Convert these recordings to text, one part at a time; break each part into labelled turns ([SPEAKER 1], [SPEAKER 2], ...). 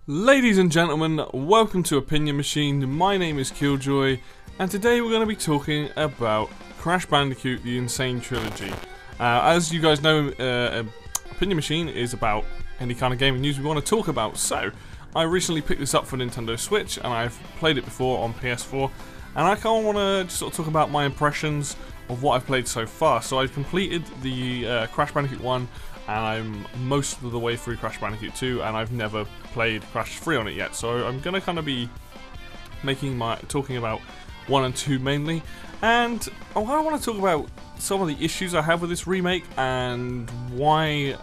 [SPEAKER 1] Ladies and gentlemen, welcome to Opinion Machine. My name is Killjoy, and today we're going to be talking about Crash Bandicoot, the N.Sane Trilogy. As you guys know, Opinion Machine is about any kind of gaming news we want to talk about. So, I recently picked this up for Nintendo Switch, and I've played it before on PS4, and I kind of want to just sort of talk about my impressions of what I've played so far. So I've completed the Crash Bandicoot 1, and I'm most of the way through Crash Bandicoot 2, and I've never played Crash 3 on it yet. So I'm going to kind of be talking about 1 and 2 mainly, and I want to talk about some of the issues I have with this remake and why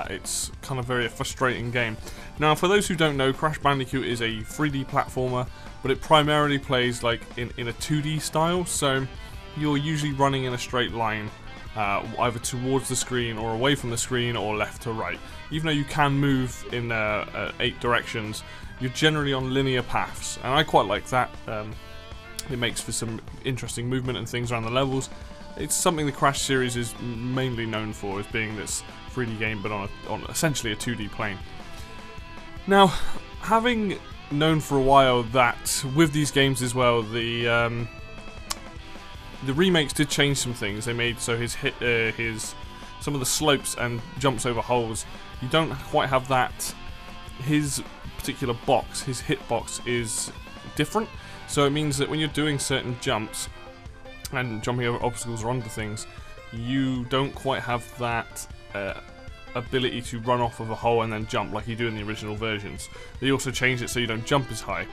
[SPEAKER 1] it's kind of very frustrating game. Now, for those who don't know, Crash Bandicoot is a 3D platformer, but it primarily plays like in a 2D style, so you're usually running in a straight line, either towards the screen or away from the screen or left to right. Even though you can move in 8 directions, you're generally on linear paths, and I quite like that. It makes for some interesting movement and things around the levels. It's something the Crash series is mainly known for, as being this 3D game but on essentially a 2D plane. Now, having known for a while that with these games as well, the remakes did change some things. They made so some of the slopes and jumps over holes, you don't quite have that. His particular box, his hitbox, is different. So it means that when you're doing certain jumps and jumping over obstacles or onto things, you don't quite have that ability to run off of a hole and then jump like you do in the original versions. They also changed it so you don't jump as high.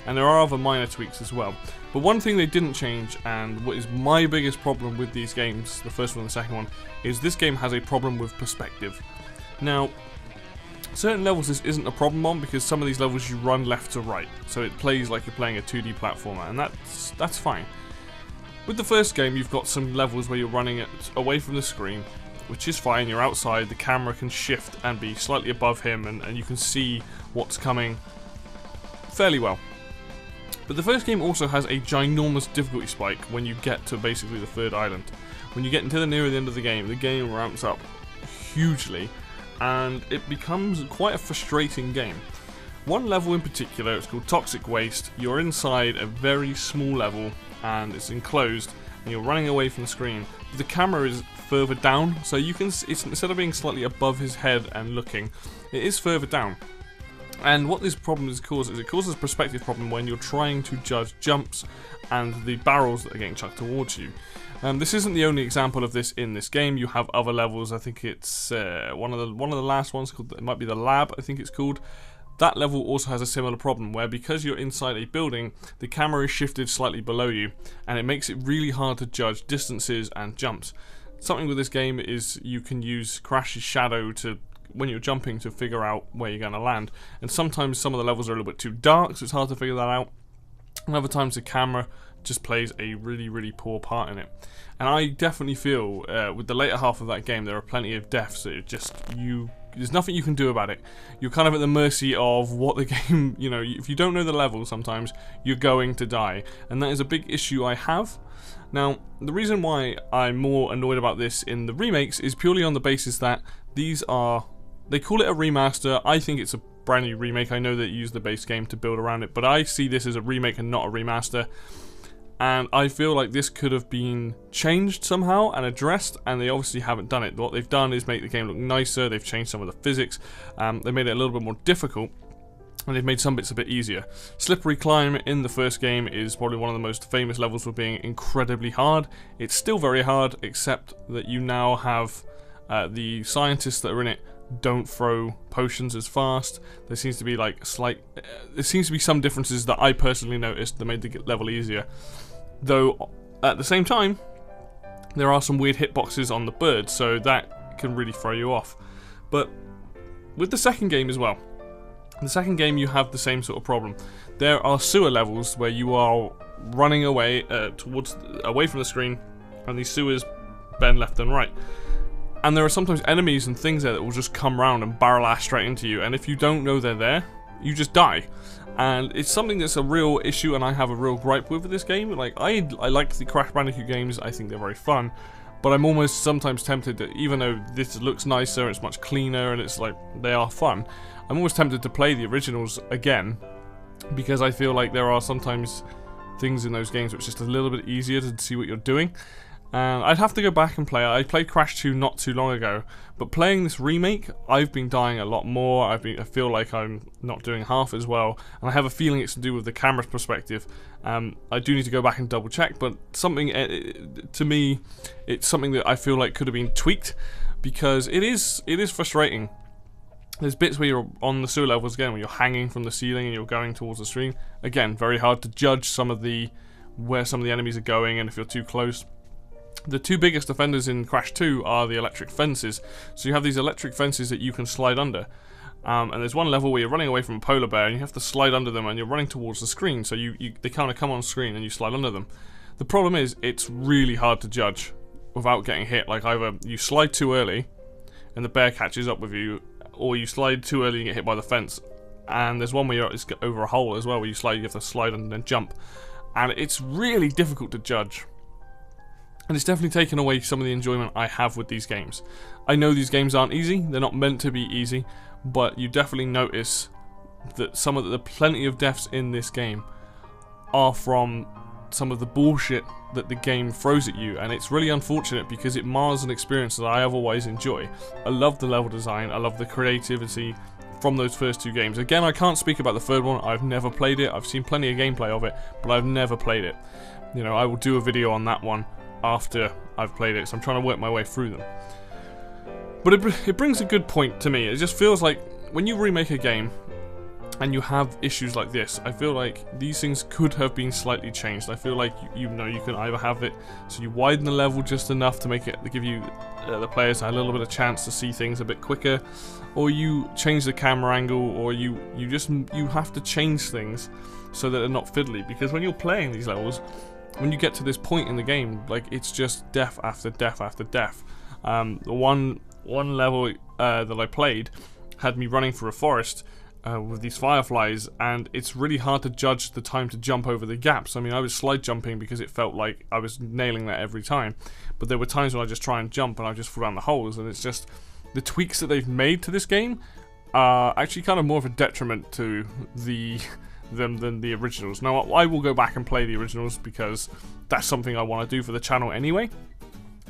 [SPEAKER 1] And there are other minor tweaks as well. But one thing they didn't change, and what is my biggest problem with these games, the first one and the second one, is this game has a problem with perspective. Now, certain levels this isn't a problem on, because some of these levels you run left to right, so it plays like you're playing a 2D platformer, and that's fine. With the first game, you've got some levels where you're running it away from the screen, which is fine. You're outside, the camera can shift and be slightly above him, and you can see what's coming fairly well. But the first game also has a ginormous difficulty spike when you get to basically the third island. When you get into the near the end of the game ramps up hugely, and it becomes quite a frustrating game. One level in particular, it's called Toxic Waste. You're inside a very small level, and it's enclosed, and you're running away from the screen. The camera is further down, so you can, instead of being slightly above his head and looking, it is further down. And what this problem is it causes a perspective problem when you're trying to judge jumps and the barrels that are getting chucked towards you. This isn't the only example of this in this game. You have other levels. I think it's one of the last ones called, it might be the lab, I think it's called. That level also has a similar problem where, because you're inside a building, the camera is shifted slightly below you, and it makes it really hard to judge distances and jumps. Something with this game is you can use Crash's shadow to, when you're jumping, to figure out where you're going to land. And sometimes some of the levels are a little bit too dark, so it's hard to figure that out. And other times the camera just plays a really, really poor part in it. And I definitely feel with the later half of that game, there are plenty of deaths that there's nothing you can do about it. You're kind of at the mercy of what the game, if you don't know the level, sometimes you're going to die. And that is a big issue I have. Now, the reason why I'm more annoyed about this in the remakes is purely on the basis that they call it a remaster. I think it's a brand new remake. I know that you use the base game to build around it, but I see this as a remake and not a remaster. And I feel like this could have been changed somehow and addressed, and they obviously haven't done it. What they've done is make the game look nicer. They've changed some of the physics. They made it a little bit more difficult, and they've made some bits a bit easier. Slippery Climb in the first game is probably one of the most famous levels for being incredibly hard. It's still very hard, except that you now have the scientists that are in it don't throw potions as fast. There seems to be some differences that I personally noticed that made the level easier. Though at the same time, there are some weird hitboxes on the birds, so that can really throw you off. But with the second game as well, the second game you have the same sort of problem. There are sewer levels where you are running away away from the screen, and these sewers bend left and right. And there are sometimes enemies and things there that will just come around and barrel ass straight into you, and if you don't know they're there, you just die. And it's something that's a real issue, and I have a real gripe with this game. Like, I like the Crash Bandicoot games. I think they're very fun, but I'm almost sometimes tempted that even though this looks nicer, it's much cleaner, and it's like, they are fun, I'm always tempted to play the originals again, because I feel like there are sometimes things in those games which are just a little bit easier to see what you're doing. And I'd have to go back and play it. I played Crash 2 not too long ago, but playing this remake, I've been dying a lot more. I feel like I'm not doing half as well, and I have a feeling it's to do with the camera's perspective. I do need to go back and double check, but something to me, it's something that I feel like could have been tweaked, because it is frustrating. There's bits where you're on the sewer levels again, where you're hanging from the ceiling and you're going towards the screen. Again, very hard to judge where some of the enemies are going, and if you're too close. The two biggest offenders in Crash 2 are the electric fences. So you have these electric fences that you can slide under. And there's one level where you're running away from a polar bear and you have to slide under them, and you're running towards the screen, so they kind of come on screen and you slide under them. The problem is, it's really hard to judge without getting hit. Like, either you slide too early and the bear catches up with you, or you slide too early and get hit by the fence. And there's one where it's over a hole as well, where you have to slide and then jump. And it's really difficult to judge. And it's definitely taken away some of the enjoyment I have with these games. I know these games aren't easy, they're not meant to be easy, but you definitely notice that some of the plenty of deaths in this game are from some of the bullshit that the game throws at you, and it's really unfortunate because it mars an experience that I otherwise enjoy. I love the level design, I love the creativity from those first two games. Again, I can't speak about the third one, I've never played it, I've seen plenty of gameplay of it, but I've never played it. You know, I will do a video on that one after I've played it, so I'm trying to work my way through them. But it brings a good point to me. It just feels like when you remake a game and you have issues like this, I feel like these things could have been slightly changed. I feel like you know, you can either have it so you widen the level just enough to make it to give you the players a little bit of chance to see things a bit quicker, or you change the camera angle, or you have to change things so that they're not fiddly, because when you're playing these levels, when you get to this point in the game, like, it's just death after death after death. The one level that I played had me running through a forest with these fireflies, and it's really hard to judge the time to jump over the gaps. I mean, I was slide jumping because it felt like I was nailing that every time, but there were times when I just try and jump and I just fall down the holes, and it's just the tweaks that they've made to this game are actually kind of more of a detriment to them than the originals. Now, I will go back and play the originals because that's something I want to do for the channel anyway.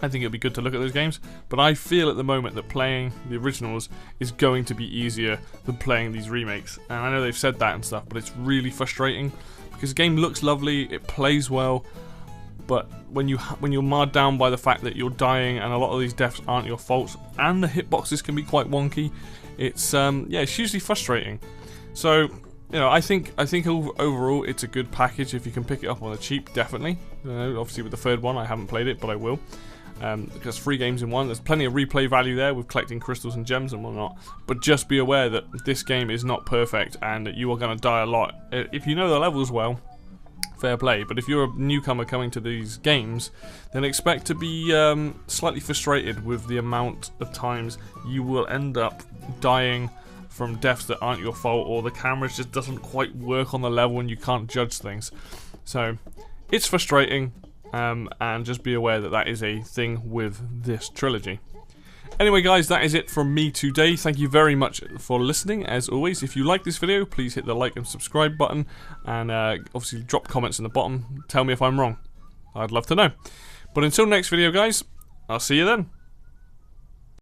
[SPEAKER 1] I think it'll be good to look at those games, but I feel at the moment that playing the originals is going to be easier than playing these remakes. And I know they've said that and stuff, but it's really frustrating because the game looks lovely, it plays well, but when you're marred down by the fact that you're dying and a lot of these deaths aren't your fault, and the hitboxes can be quite wonky, it's it's usually frustrating. So, you know, I think overall it's a good package if you can pick it up on the cheap, definitely. You know, obviously with the third one I haven't played it, but I will. Because 3 games in one, there's plenty of replay value there with collecting crystals and gems and whatnot. But just be aware that this game is not perfect and that you are going to die a lot. If you know the levels well, fair play. But if you're a newcomer coming to these games, then expect to be slightly frustrated with the amount of times you will end up dying from deaths that aren't your fault, or the camera just doesn't quite work on the level and you can't judge things. So it's frustrating, and just be aware that that is a thing with this trilogy. Anyway guys, that is it from me today. Thank you very much for listening. As always, if you like this video, please hit the like and subscribe button, and obviously drop comments in the bottom. Tell me if I'm wrong. I'd love to know. But until next video guys, I'll see you then.